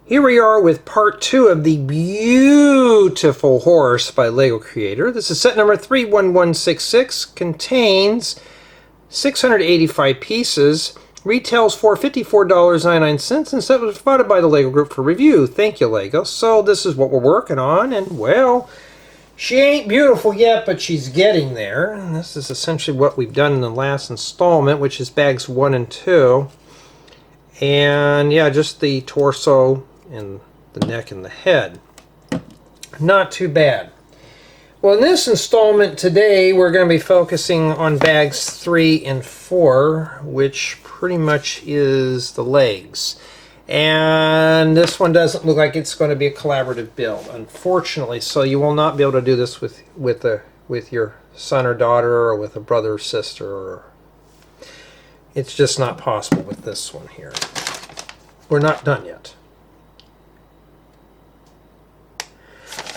Here we are with part 2 of the beautiful horse by Lego Creator. This is set number 31166, contains 685 pieces, retails for $54.99, and set was provided by the Lego Group for review. Thank you, Lego. So this is what we're working on, and well, she ain't beautiful yet, but she's getting there. And this is essentially what we've done in the last installment, which is bags 1 and 2. And yeah, just the torso and the neck and the head. Not too bad. Well, in this installment today, we're going to be focusing on bags 3 and 4, which pretty much is the legs. And this one doesn't look like it's going to be a collaborative build, unfortunately. So you will not be able to do this with your son or daughter, or with a brother or sister. It's just not possible with this one here. We're not done yet.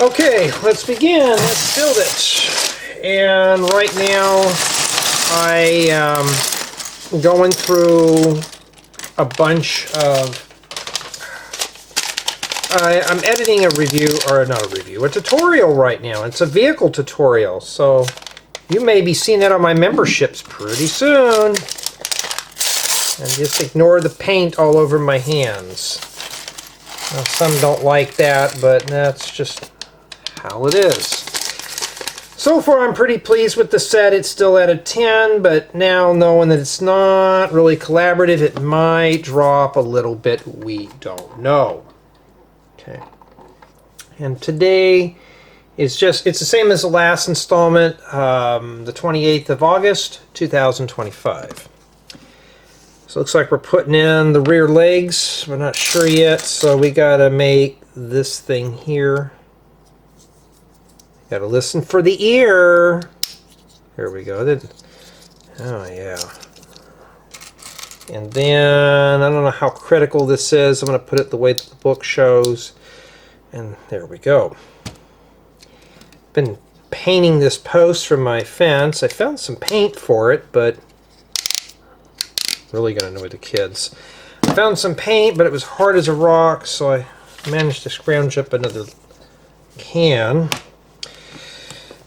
Okay, let's begin. Let's build it. And right now, I am going through a bunch of... I'm editing a review, or not a review, a tutorial right now. It's a vehicle tutorial, so you may be seeing that on my memberships pretty soon. And just ignore the paint all over my hands. Now, some don't like that, but that's just how it is. So far, I'm pretty pleased with the set. It's still at a 10, but now knowing that it's not really collaborative, it might drop a little bit. We don't know. Okay. And today is it's the same as the last installment, the 28th of August, 2025. So it looks like we're putting in the rear legs. We're not sure yet, so we gotta make this thing here. Gotta listen for the ear. Here we go. Oh yeah. And then I don't know how critical this is. I'm gonna put it the way that the book shows. And there we go. Been painting this post from my fence. I found some paint for it, but really gonna annoy the kids. I found some paint, but it was hard as a rock, so I managed to scrounge up another can.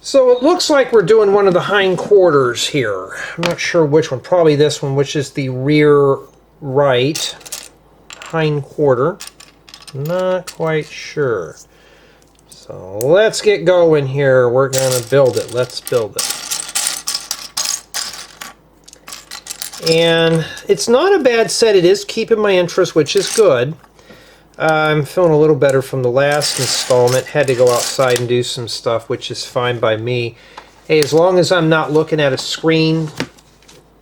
So it looks like we're doing one of the hind quarters here. I'm not sure which one. Probably this one, which is the rear right hind quarter. Not quite sure. So let's get going here. We're going to build it. Let's build it. And it's not a bad set. It is keeping my interest, which is good. I'm feeling a little better from the last installment. Had to go outside and do some stuff, which is fine by me. Hey, as long as I'm not looking at a screen,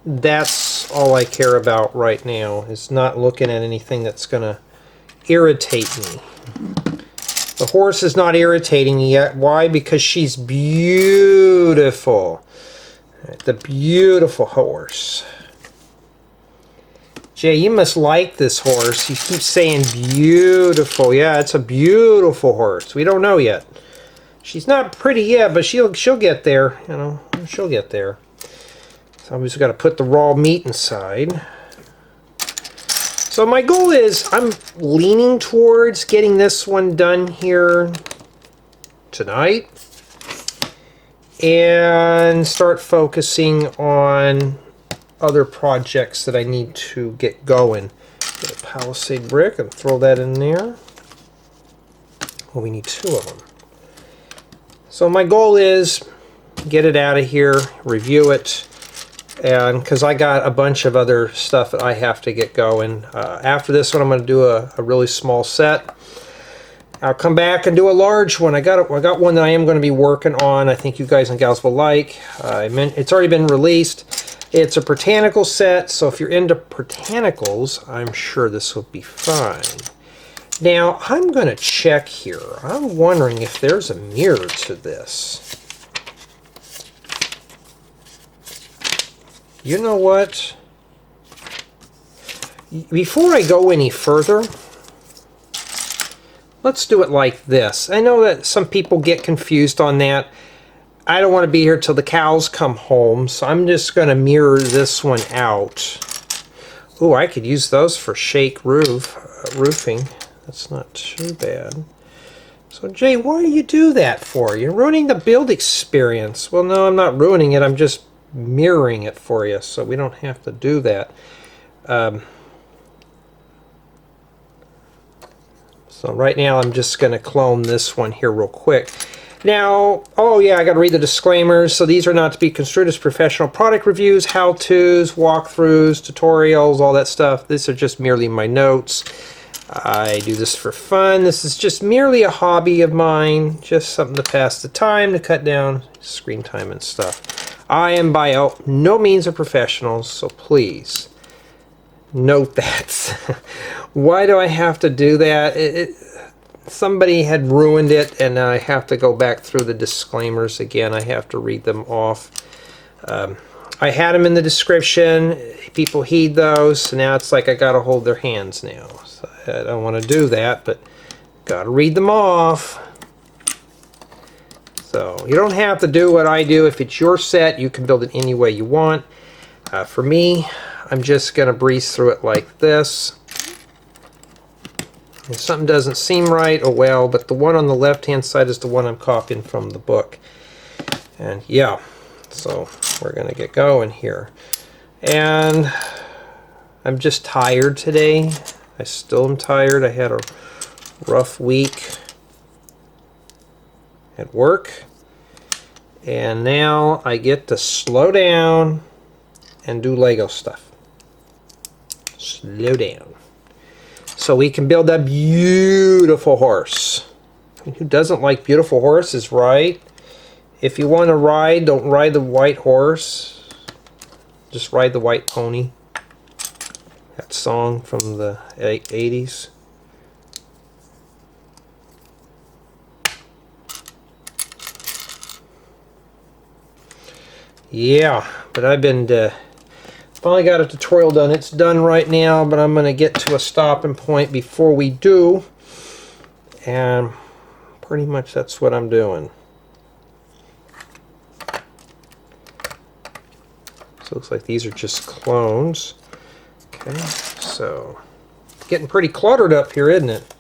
that's all I care about right now, is not looking at anything that's going to irritate me. The horse is not irritating me yet. Why? Because she's beautiful. The beautiful horse. Jay, you must like this horse. You keep saying beautiful. Yeah, it's a beautiful horse. We don't know yet. She's not pretty yet, but she'll get there. You know, she'll get there. So we just got to put the raw meat inside. So my goal is, I'm leaning towards getting this one done here tonight, and start focusing on other projects that I need to get going. Get a palisade brick and throw that in there. Well, we need 2 of them. So my goal is get it out of here, review it, and because I got a bunch of other stuff that I have to get going. After this one, I'm going to do a really small set. I'll come back and do a large one. I got one that I am going to be working on. I think you guys and gals will like. It's already been released. It's a botanical set, so if you're into botanicals, I'm sure this will be fine. Now, I'm going to check here. I'm wondering if there's a mirror to this. You know what? Before I go any further, let's do it like this. I know that some people get confused on that. I don't want to be here till the cows come home, so I'm just going to mirror this one out. Ooh, I could use those for shake roofing. That's not too bad. So Jay, why do you do that for? You're ruining the build experience. Well, no, I'm not ruining it. I'm just mirroring it for you, so we don't have to do that. So right now I'm just going to clone this one here real quick. Now, oh yeah, I got to read the disclaimers. So these are not to be construed as professional product reviews, how-tos, walkthroughs, tutorials, all that stuff. These are just merely my notes. I do this for fun. This is just merely a hobby of mine, just something to pass the time, to cut down screen time and stuff. I am by no means a professional, so please note that. Why do I have to do that? Somebody had ruined it, and I have to go back through the disclaimers again. I have to read them off. I had them in the description. People heed those, so now it's like I gotta hold their hands now. So I don't want to do that, but gotta read them off. So you don't have to do what I do. If it's your set, you can build it any way you want. For me, I'm just gonna breeze through it like this. If something doesn't seem right, oh well, but the one on the left hand side is the one I'm copying from the book. And yeah, so we're gonna get going here. And I'm just tired today. I still am tired. I had a rough week at work, and now I get to slow down and do Lego stuff. Slow down. So we can build a beautiful horse. And who doesn't like beautiful horses, right? If you want to ride, don't ride the white horse. Just ride the white pony. That song from the 80s. Yeah, but I've been finally got a tutorial done. It's done right now, but I'm going to get to a stopping point before we do. And pretty much that's what I'm doing. So it looks like these are just clones. Okay, so getting pretty cluttered up here, isn't it?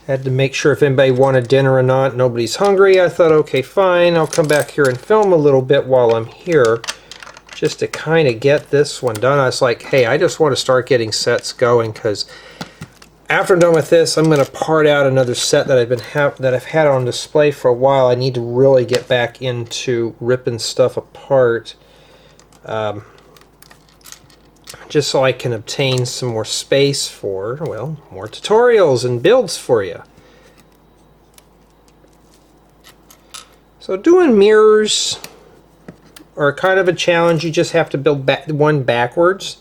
Had to make sure if anybody wanted dinner or not. Nobody's hungry. I thought, okay, fine. I'll come back here and film a little bit while I'm here, just to kind of get this one done. I was like, hey, I just want to start getting sets going, because after I'm done with this, I'm going to part out another set that I've had on display for a while. I need to really get back into ripping stuff apart, just so I can obtain some more space for, well, more tutorials and builds for you. So doing mirrors are kind of a challenge. You just have to build one backwards.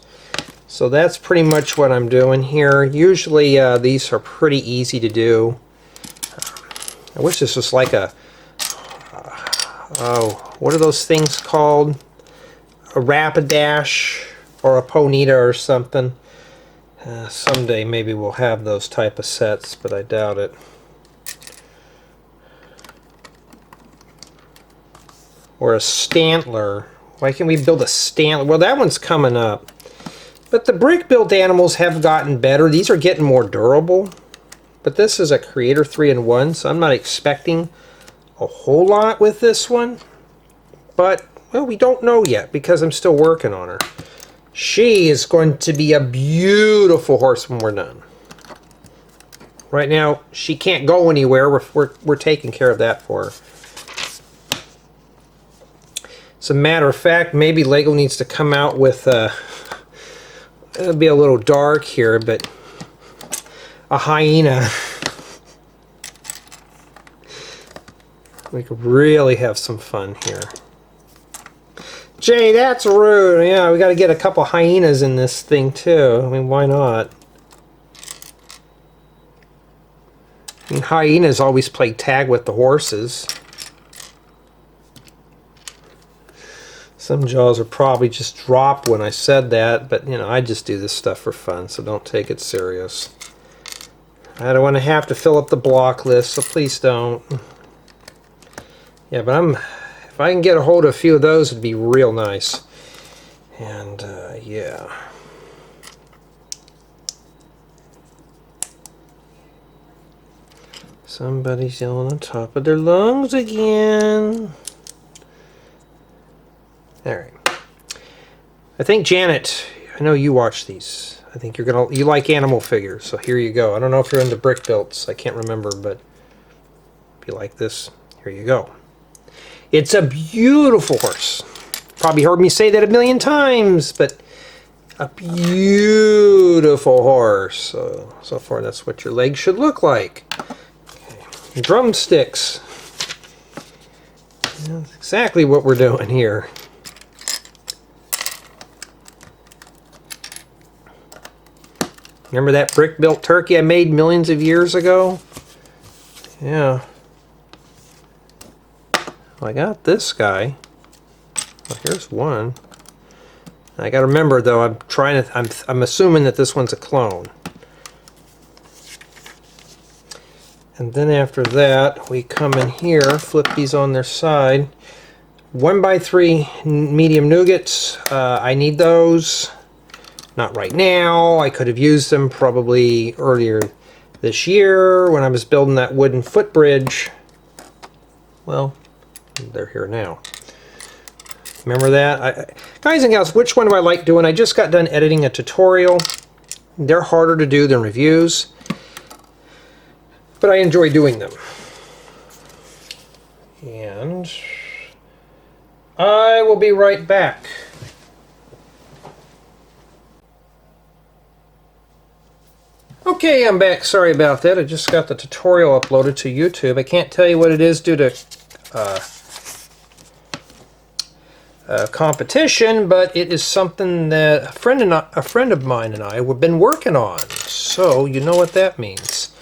So that's pretty much what I'm doing here. Usually these are pretty easy to do. I wish this was like a, oh, what are those things called? A Rapidash or a Ponita or something. Someday maybe we'll have those type of sets, but I doubt it. Or a Stantler. Why can't we build a Stantler? Well, that one's coming up. But the brick built animals have gotten better. These are getting more durable. But this is a Creator 3-in-1, so I'm not expecting a whole lot with this one. But, well, we don't know yet because I'm still working on her. She is going to be a beautiful horse when we're done. Right now, she can't go anywhere. We're taking care of that for her. As a matter of fact, maybe Lego needs to come out with it'll be a little dark here, but a hyena. We could really have some fun here. Jay, that's rude. Yeah, we got to get a couple hyenas in this thing too. I mean, why not? I mean, hyenas always play tag with the horses. Some jaws are probably just dropped when I said that, but you know, I just do this stuff for fun, so don't take it serious. I don't want to have to fill up the block list, so please don't. Yeah, but if I can get a hold of a few of those, it'd be real nice. And yeah. Somebody's yelling on top of their lungs again. Alright. I think Janet, I know you watch these. I think you like animal figures, so here you go. I don't know if you're into brick builds, I can't remember, but if you like this, here you go. It's a beautiful horse. Probably heard me say that a million times, but a beautiful horse. So far that's what your legs should look like. Okay. Drumsticks. That's exactly what we're doing here. Remember that brick-built turkey I made millions of years ago? Yeah. Well, I got this guy. Well, here's one. I got to remember though, I'm assuming that this one's a clone. And then after that, we come in here, flip these on their side. 1x3 medium nougats. I need those. Not right now. I could have used them probably earlier this year when I was building that wooden footbridge. Well, they're here now. Remember that? Guys and gals, which one do I like doing? I just got done editing a tutorial. They're harder to do than reviews, but I enjoy doing them. And I will be right back. Okay, I'm back. Sorry about that. I just got the tutorial uploaded to YouTube. I can't tell you what it is due to competition, but it is something that a friend of mine and I have been working on. So you know what that means.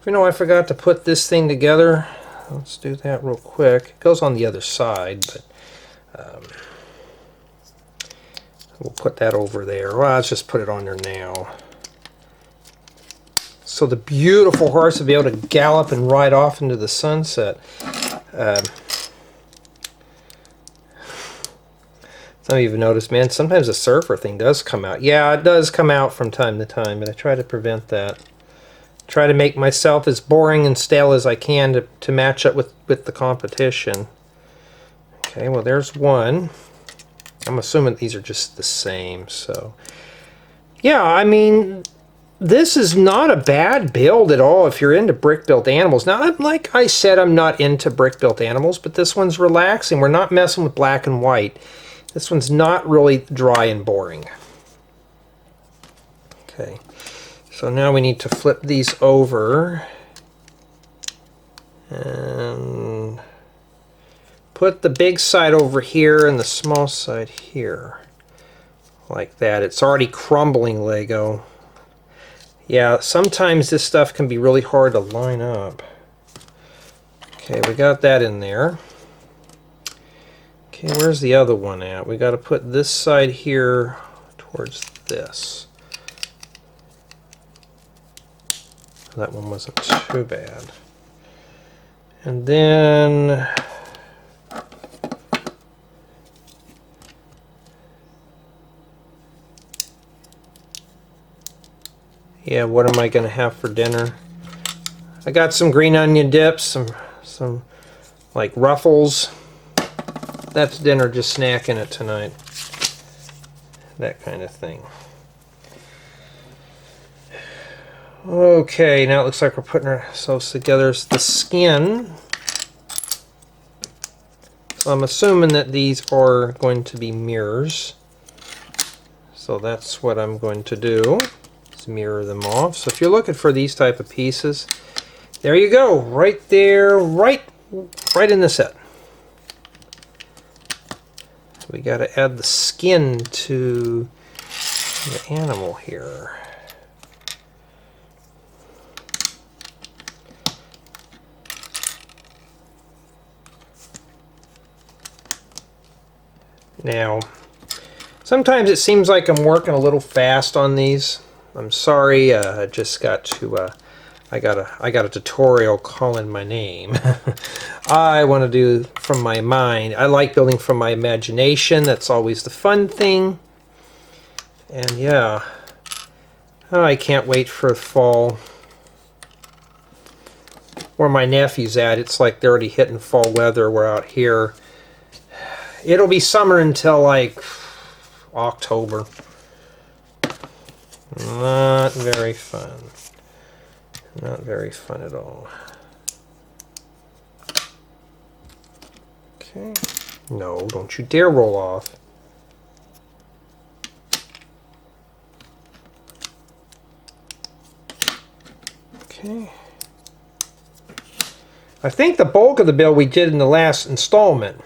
You know, I forgot to put this thing together. Let's do that real quick. It goes on the other side, but we'll put that over there. Well, let's just put it on there now. So the beautiful horse will be able to gallop and ride off into the sunset. Some of you have noticed, man, sometimes the surfer thing does come out. Yeah, it does come out from time to time, but I try to prevent that. Try to make myself as boring and stale as I can to match up with the competition. Okay, well there's one. I'm assuming these are just the same, so. Yeah, I mean, this is not a bad build at all if you're into brick-built animals. Now, like I said, I'm not into brick-built animals, but this one's relaxing. We're not messing with black and white. This one's not really dry and boring. Okay, so now we need to flip these over and put the big side over here and the small side here. Like that. It's already crumbling Lego. Yeah, sometimes this stuff can be really hard to line up. Okay, we got that in there. Okay, where's the other one at? We got to put this side here towards this. That one wasn't too bad. And then yeah, what am I going to have for dinner? I got some green onion dips, some like Ruffles. That's dinner, just snacking it tonight. That kind of thing. Okay, now it looks like we're putting ourselves together. It's the skin. So I'm assuming that these are going to be mirrors. So that's what I'm going to do. Mirror them off. So if you're looking for these type of pieces, there you go, right there, right in the set. So we got to add the skin to the animal here. Now, sometimes it seems like I'm working a little fast on these. I'm sorry, I just got to, I got a tutorial calling my name. I want to do from my mind. I like building from my imagination. That's always the fun thing. And yeah, oh, I can't wait for fall. where my nephew's at. It's like they're already hitting fall weather. We're out here. It'll be summer until like October. Not very fun. Not very fun at all. Okay. No, don't you dare roll off. Okay. I think the bulk of the build we did in the last installment.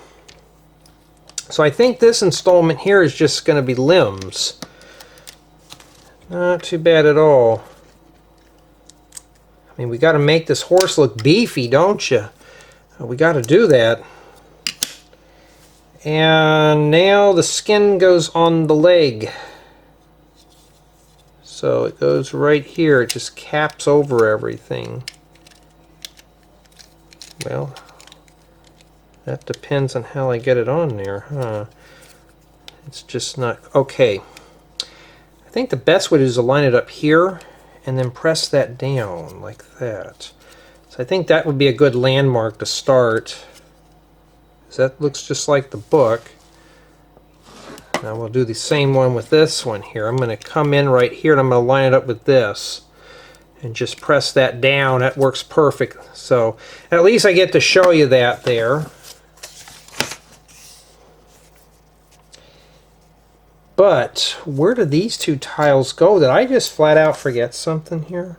So I think this installment here is just going to be limbs. Not too bad at all. I mean, we got to make this horse look beefy, don't you? We got to do that. And now the skin goes on the leg. So it goes right here. It just caps over everything. Well, that depends on how I get it on there, huh? It's just not... Okay. I think the best way is to line it up here and then press that down like that. So I think that would be a good landmark to start. That looks just like the book. Now we'll do the same one with this one here. I'm going to come in right here and I'm going to line it up with this. And just press that down. That works perfect. So at least I get to show you that there. But where do these two tiles go? Did I just flat out forget something here?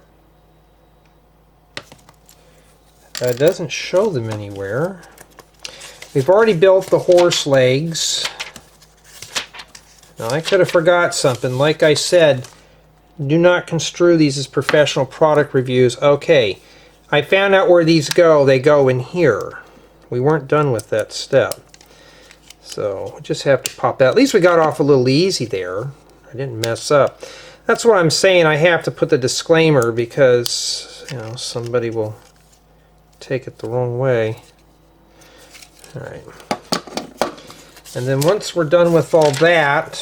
It doesn't show them anywhere. We've already built the horse legs. Now I could have forgot something. Like I said, do not construe these as professional product reviews. Okay, I found out where these go. They go in here. We weren't done with that step. So we just have to pop that. At least we got off a little easy there. I didn't mess up. That's what I'm saying. I have to put the disclaimer because, you know, somebody will take it the wrong way. All right. And then once we're done with all that,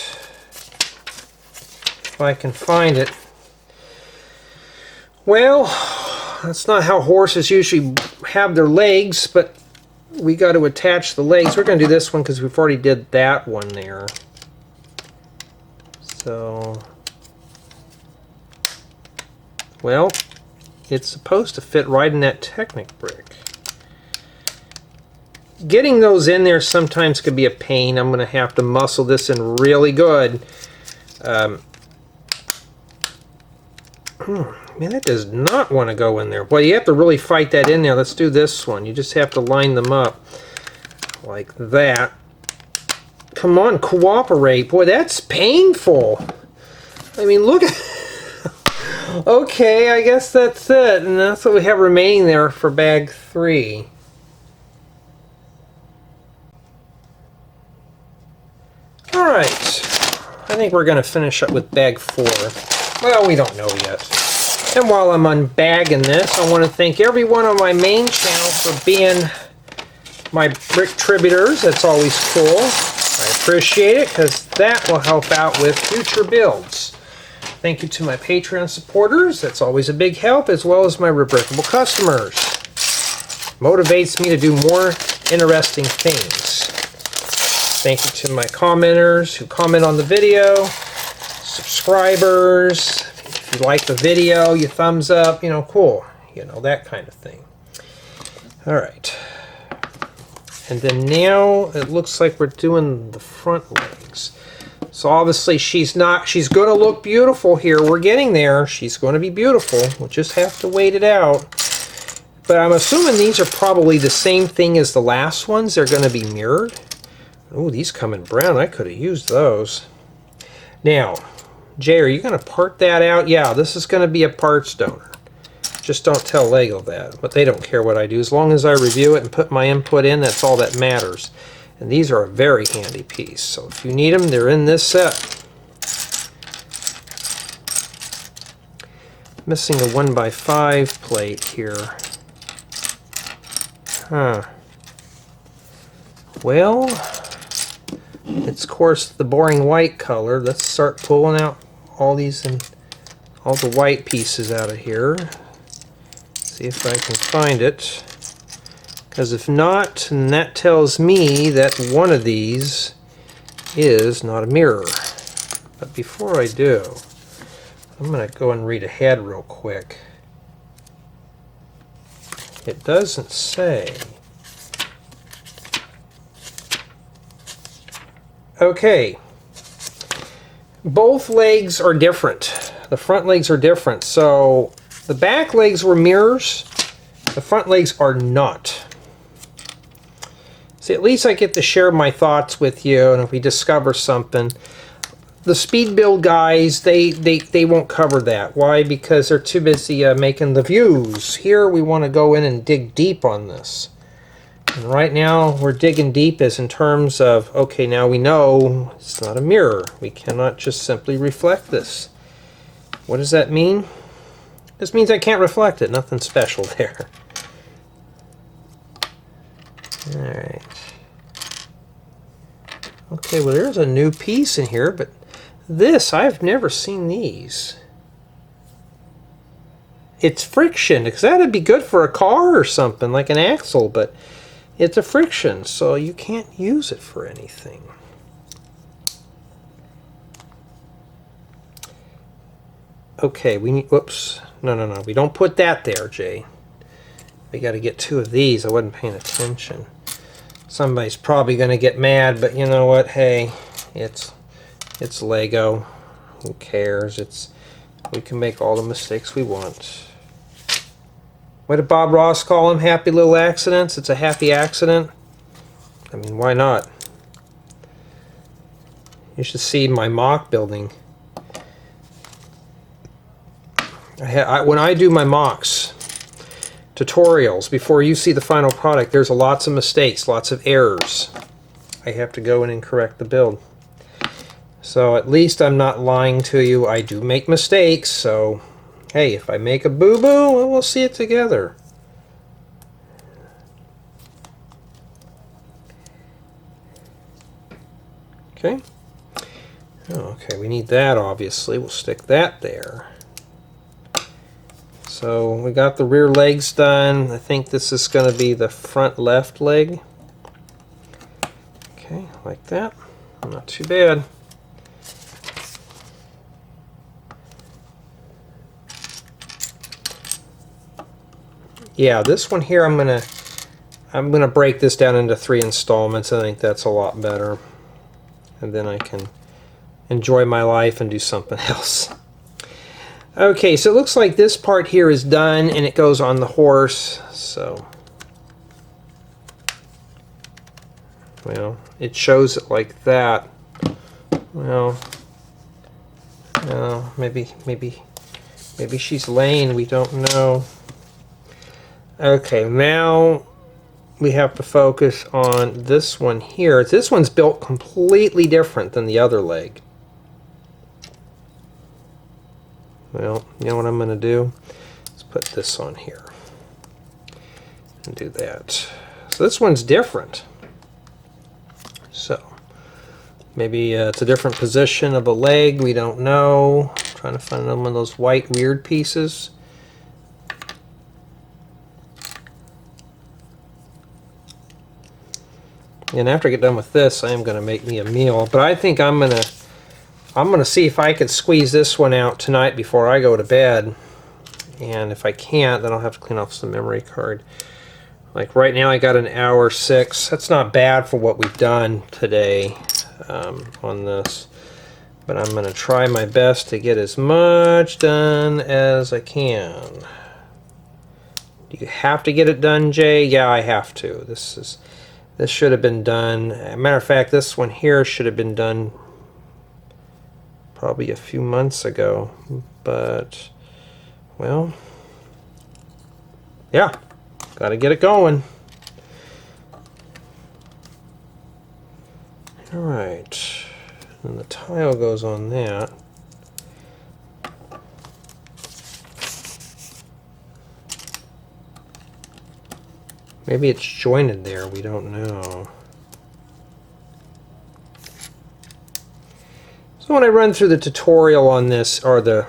if I can find it, well, that's not how horses usually have their legs, but we got to attach the legs. We're going to do this one because we've already did that one there. So, well, it's supposed to fit right in that Technic brick. Getting those in there sometimes could be a pain. I'm going to have to muscle this in really good. Man, that does not want to go in there. Boy, you have to really fight that in there. Let's do this one. You just have to line them up like that. Come on, cooperate. Boy, that's painful. I mean, look at... Okay, I guess that's it. And that's what we have remaining there for bag 3. Alright, I think we're going to finish up with bag 4. Well, we don't know yet. And while I'm unbagging this, I want to thank everyone on my main channel for being my brick tributors. That's always cool. I appreciate it because that will help out with future builds. Thank you to my Patreon supporters. That's always a big help, as well as my Rebrickable customers. Motivates me to do more interesting things. Thank you to my commenters who comment on the video, subscribers. If you like the video, you thumbs up, you know, cool. You know, that kind of thing. All right. And then now it looks like we're doing the front legs. So obviously she's going to look beautiful here. We're getting there. She's going to be beautiful. We'll just have to wait it out. But I'm assuming these are probably the same thing as the last ones. They're going to be mirrored. Oh, these come in brown. I could have used those. Now, Jay, are you going to part that out? Yeah, this is going to be a parts donor. Just don't tell Lego that. But they don't care what I do. As long as I review it and put my input in, that's all that matters. And these are a very handy piece. So if you need them, they're in this set. Missing a 1x5 plate here. Huh. Well, it's of course the boring white color. Let's start pulling out all these and all the white pieces out of here. See if I can find it. Because if not, then that tells me that one of these is not a mirror. But before I do, I'm going to go and read ahead real quick. It doesn't say. Okay. Both legs are different. The front legs are different. So the back legs were mirrors. The front legs are not. See, at least I get to share my thoughts with you, and if we discover something. The speed build guys, they won't cover that. Why? Because they're too busy making the views. Here we want to go in and dig deep on this. And right now we're digging deep as in terms of, okay, now we know it's not a mirror. We cannot just simply reflect this. What does that mean? This means I can't reflect it. Nothing special there. Alright. Okay, well there's a new piece in here, but this, I've never seen these. It's friction, because that'd be good for a car or something, like an axle, but it's a friction, so you can't use it for anything. Okay, we need, whoops, no, we don't put that there, Jay. We got to get two of these. I wasn't paying attention. Somebody's probably going to get mad, but you know what? Hey, it's Lego. Who cares? We can make all the mistakes we want. What did Bob Ross call them? Happy little accidents? It's a happy accident. I mean, why not? You should see my mock building. When I do my mocks, tutorials, before you see the final product, there's lots of mistakes, lots of errors. I have to go in and correct the build. So at least I'm not lying to you. I do make mistakes, so hey, if I make a boo-boo, well, we'll see it together. Okay. Okay, we need that, obviously. We'll stick that there. So we got the rear legs done. I think this is going to be the front left leg. Okay, like that. Not too bad. Yeah, this one here I'm gonna break this down into 3 installments. I think that's a lot better. And then I can enjoy my life and do something else. Okay, so it looks like this part here is done and it goes on the horse. So, well, it shows it like that. Well, maybe she's laying, we don't know. Okay, now we have to focus on this one here. This one's built completely different than the other leg. Well, you know what I'm going to do? Let's put this on here and do that. So this one's different. So maybe it's a different position of a leg. We don't know. I'm trying to find one of those white weird pieces. And after I get done with this, I am going to make me a meal. But I think I'm going to see if I could squeeze this one out tonight before I go to bed. And if I can't, then I'll have to clean off some memory card. Like right now I got an hour 6. That's not bad for what we've done today on this. But I'm going to try my best to get as much done as I can. Do you have to get it done, Jay? Yeah, I have to. This should have been done. As a matter of fact, this one here should have been done probably a few months ago. But, well, yeah, got to get it going. All right, and the tile goes on that. Maybe it's jointed there, we don't know. So when I run through the tutorial on this, or the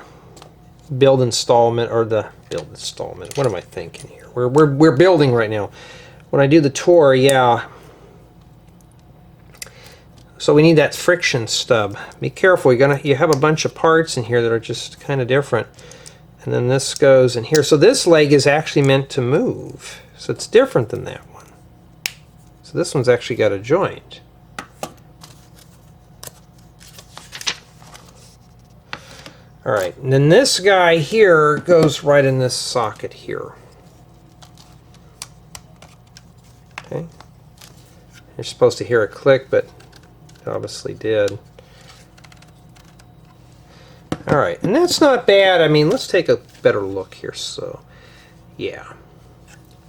build installment, or the build installment. What am I thinking here? We're building right now. When I do the tour, yeah. So we need that friction stub. Be careful. You have a bunch of parts in here that are just kind of different. And then this goes in here. So this leg is actually meant to move. So it's different than that one. So this one's actually got a joint. All right, and then this guy here goes right in this socket here. Okay. You're supposed to hear a click, but it obviously did. All right, and that's not bad. I mean, let's take a better look here. So, yeah,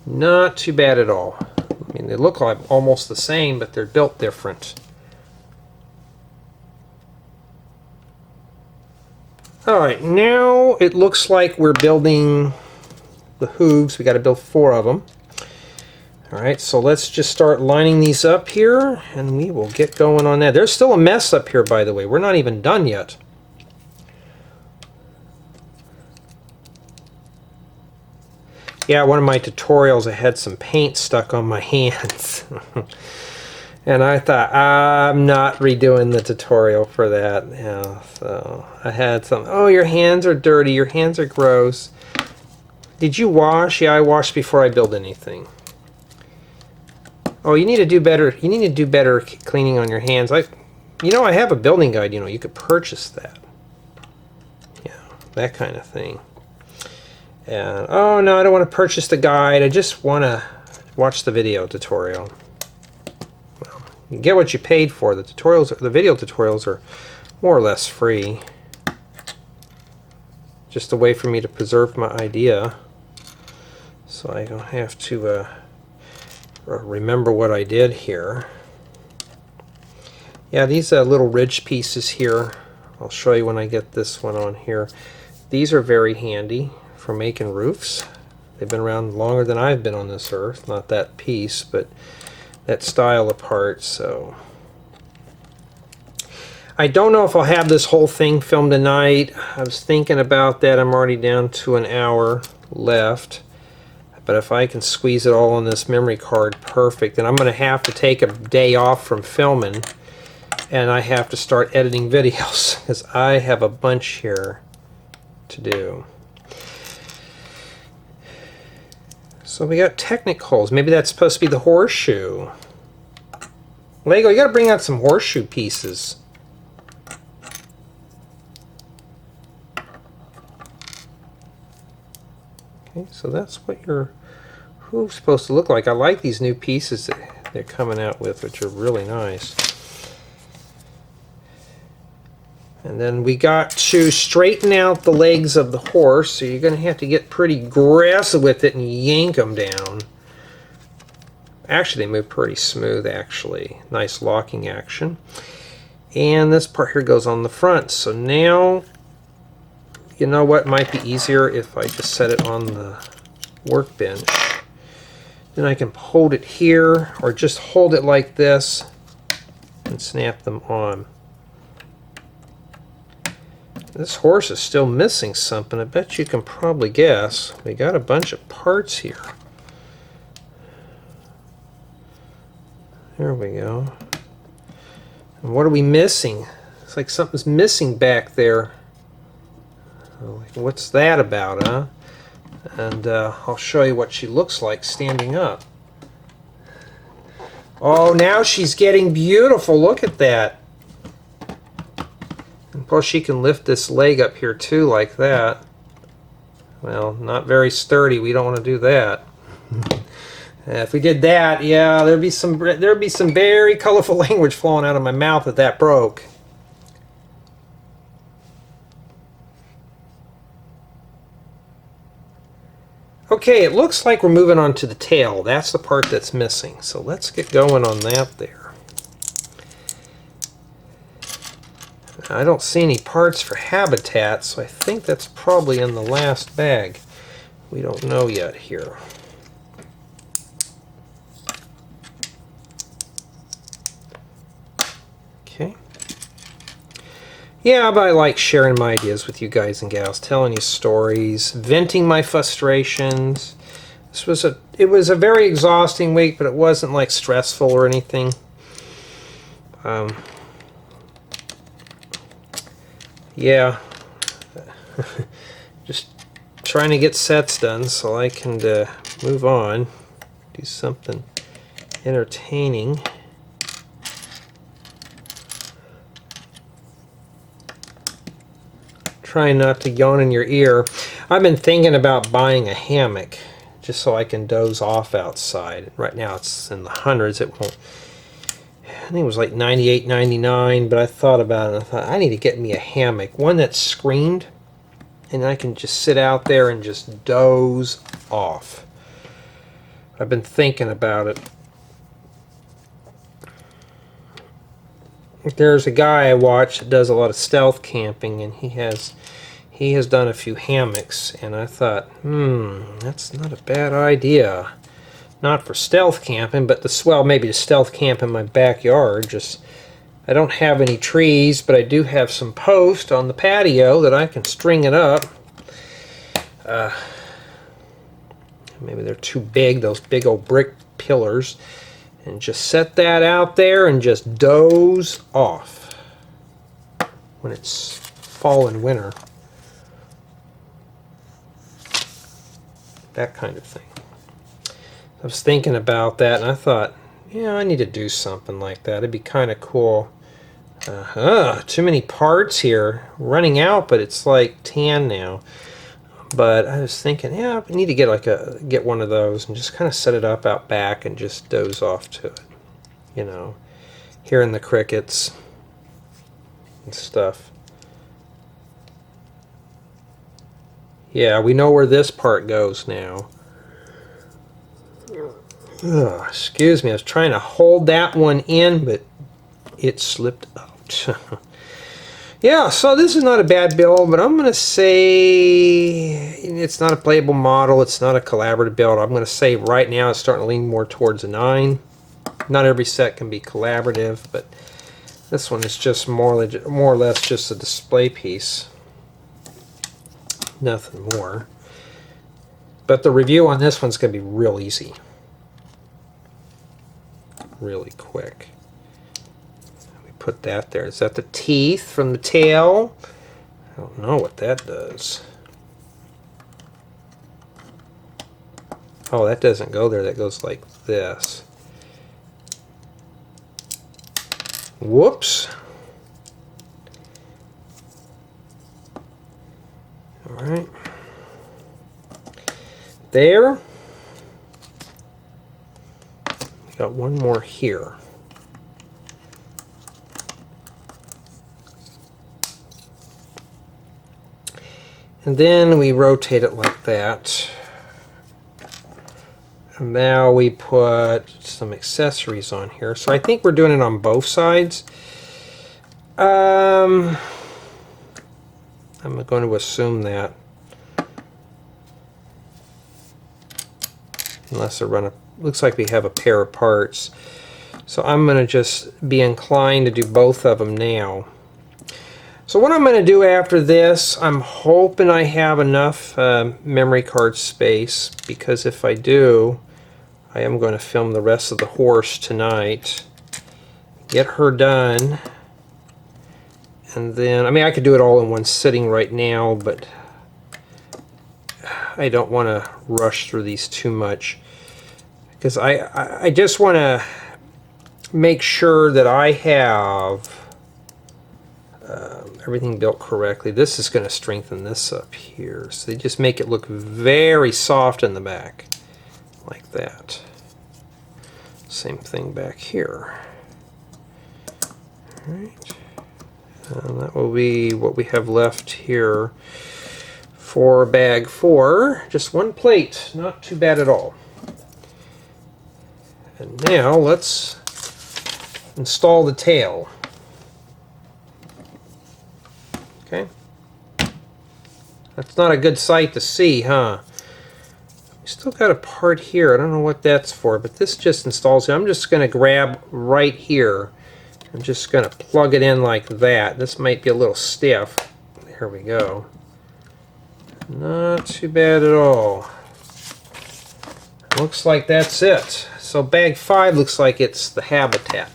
not too bad at all. I mean, they look like almost the same, but they're built different. All right, now it looks like we're building the hooves. We got to build 4 of them. All right, so let's just start lining these up here, and we will get going on that. There's still a mess up here, by the way. We're not even done yet. Yeah, one of my tutorials, I had some paint stuck on my hands. And I thought, I'm not redoing the tutorial for that. Yeah, so I had some, oh, your hands are dirty, your hands are gross. Did you wash? Yeah, I washed before I build anything. Oh, you need to do better. You need to do better cleaning on your hands. I have a building guide, you could purchase that. Yeah, that kind of thing. And, oh no, I don't want to purchase the guide. I just want to watch the video tutorial. Well, you get what you paid for. The tutorials, the video tutorials are more or less free. Just a way for me to preserve my idea, so I don't have to remember what I did here. Yeah, these little ridge pieces here, I'll show you when I get this one on here. These are very handy for making roofs. They've been around longer than I've been on this earth. Not that piece, but that style of part. So I don't know if I'll have this whole thing filmed tonight. I was thinking about that. I'm already down to an hour left. But if I can squeeze it all on this memory card, perfect. And I'm going to have to take a day off from filming, and I have to start editing videos because I have a bunch here to do. So we got technicals. Maybe that's supposed to be the horseshoe. Lego, you got to bring out some horseshoe pieces. Okay, so that's what your hoof's supposed to look like. I like these new pieces that they're coming out with, which are really nice. And then we got to straighten out the legs of the horse, so you're going to have to get pretty aggressive with it and yank them down. Actually, they move pretty smooth, actually. Nice locking action. And this part here goes on the front. So now, you know what might be easier if I just set it on the workbench. Then I can hold it here, or just hold it like this and snap them on. This horse is still missing something. I bet you can probably guess. We got a bunch of parts here. There we go. And what are we missing? It's like something's missing back there. What's that about, huh? And I'll show you what she looks like standing up. Oh, now she's getting beautiful. Look at that. And plus she can lift this leg up here too, like that. Well, not very sturdy. We don't want to do that. If we did that, yeah, there'd be some very colorful language flowing out of my mouth if that broke. Okay, it looks like we're moving on to the tail. That's the part that's missing. So let's get going on that there. I don't see any parts for habitat, so I think that's probably in the last bag. We don't know yet here. Okay. Yeah, but I like sharing my ideas with you guys and gals, telling you stories, venting my frustrations. It was a very exhausting week, but it wasn't like stressful or anything. Yeah, just trying to get sets done so I can move on, do something entertaining. Trying not to yawn in your ear. I've been thinking about buying a hammock just so I can doze off outside. Right now it's in the hundreds. It won't. I think it was like $98.99, but I thought about it and I thought I need to get me a hammock, one that's screened, and I can just sit out there and just doze off. I've been thinking about it. There's a guy I watch that does a lot of stealth camping, and he has done a few hammocks, and I thought, that's not a bad idea. Not for stealth camping, but maybe to stealth camp in my backyard. Just, I don't have any trees, but I do have some posts on the patio that I can string it up. Maybe they're too big, those big old brick pillars. And just set that out there and just doze off when it's fall and winter. That kind of thing. I was thinking about that and I thought, yeah, I need to do something like that. It'd be kind of cool. Too many parts here. Running out, but it's like tan now. But I was thinking, yeah, I need to get one of those and just kind of set it up out back and just doze off to it. You know, hearing the crickets and stuff. Yeah, we know where this part goes now. Ugh, excuse me, I was trying to hold that one in, but it slipped out. Yeah, so this is not a bad build, but I'm going to say it's not a playable model. It's not a collaborative build. I'm going to say right now it's starting to lean more towards a 9. Not every set can be collaborative, but this one is just more or less just a display piece. Nothing more. But the review on this one's going to be real easy. Really quick. Put that there. Is that the teeth from the tail? I don't know what that does. Oh, that doesn't go there. That goes like this. Whoops. All right. There. We got one more here. And then we rotate it like that. And now we put some accessories on here. So I think we're doing it on both sides. I'm going to assume that. Unless I run a... Looks like we have a pair of parts. So I'm going to just be inclined to do both of them now. So what I'm going to do after this, I'm hoping I have enough memory card space, because if I do, I am going to film the rest of the horse tonight, get her done, and then, I mean, I could do it all in one sitting right now, but I don't want to rush through these too much, because I just want to make sure that I have everything built correctly. This is going to strengthen this up here. So they just make it look very soft in the back. Like that. Same thing back here. Alright. And that will be what we have left here for bag 4. Just one plate. Not too bad at all. And now let's install the tail. Okay. That's not a good sight to see, huh? We still got a part here. I don't know what that's for, but this just installs it. I'm just going to grab right here I'm just going to plug it in like that. This might be a little stiff. Here we go. Not too bad at all. Looks like that's it. So bag 5 looks like it's the habitat.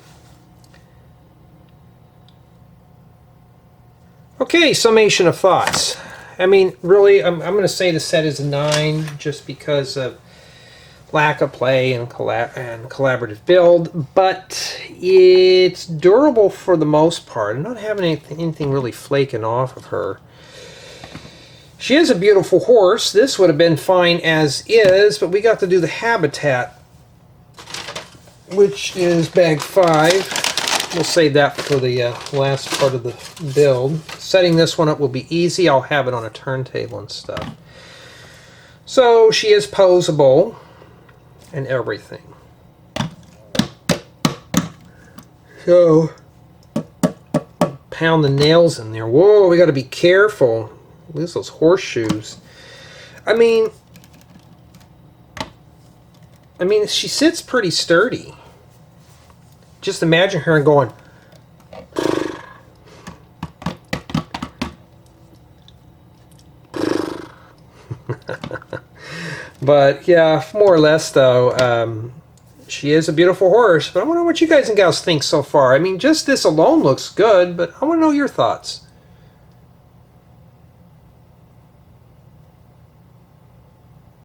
Okay, summation of thoughts. I mean, really, I'm going to say the set is a 9 just because of lack of play and collaborative build, but it's durable for the most part. I'm not having anything really flaking off of her. She is a beautiful horse. This would have been fine as is, but we got to do the habitat, which is bag 5. We'll save that for the last part of the build. Setting this one up will be easy. I'll have it on a turntable and stuff. So she is posable and everything. So pound the nails in there. Whoa, we got to be careful. Look at those horseshoes. I mean, she sits pretty sturdy. Just imagine her going. But yeah, more or less though, she is a beautiful horse. But I want to know what you guys and gals think so far. I mean, just this alone looks good, but I want to know your thoughts.